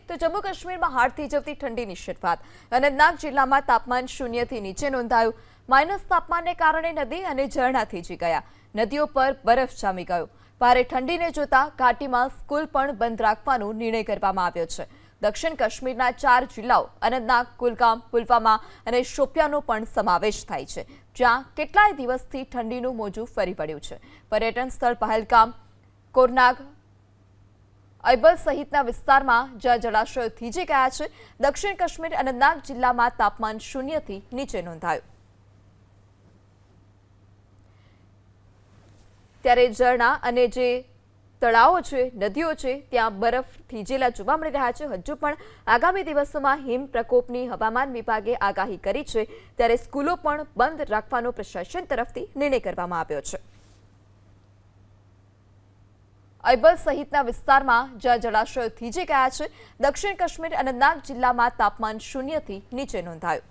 તો જમ્મુ કાશ્મીરમાં હાડ થીજવતી ઠંડીની શરૂઆત. અનંતનાગ જિલ્લામાં તાપમાન શૂન્યથી નીચે નોંધાયું. માઇનસ તાપમાનને કારણે નદી અને ઝરણા થીજી ગયા. નદીઓ પર બરફ જામી ગયો. ભારે ઠંડીને જોતા ઘાટીમાં સ્કૂલ પણ બંધ રાખવાનો નિર્ણય કરવામાં આવ્યો છે. દક્ષિણ કાશ્મીરના 4 જિલ્લાઓ અનંતનાગ, કુલગામ, પુલવામા અને શોપિયાનો પણ સમાવેશ થાય છે, જ્યાં કેટલાય દિવસથી ઠંડીનું મોજું ફરી વળ્યું છે. પર્યટન સ્થળ પહેલગામ, કોરનાગ, અયબલ સહિતના વિસ્તારમાં જ્યાં જળાશયો થીજી ગયા છે. દક્ષિણ કાશ્મીર અનંતનાગ જિલ્લામાં તાપમાન શૂન્યથી નીચે નોંધાયું. ત્યારે ઝરણા અને જે તળાવો છે, નદીઓ છે, ત્યાં બરફ થીજેલા જોવા મળી રહ્યા છે. હજુ પણ આગામી દિવસોમાં હિમ પ્રકોપની હવામાન વિભાગે આગાહી કરી છે, ત્યારે સ્કૂલો પણ બંધ રાખવાનો પ્રશાસન તરફથી નિર્ણય કરવામાં આવ્યો છે. અયબલ સહિતના વિસ્તારમાં જ્યાં જળાશયો થીજી ગયા છે. દક્ષિણ કાશ્મીર અનંતનાગ જિલ્લામાં તાપમાન શૂન્યથી નીચે નોંધાયું.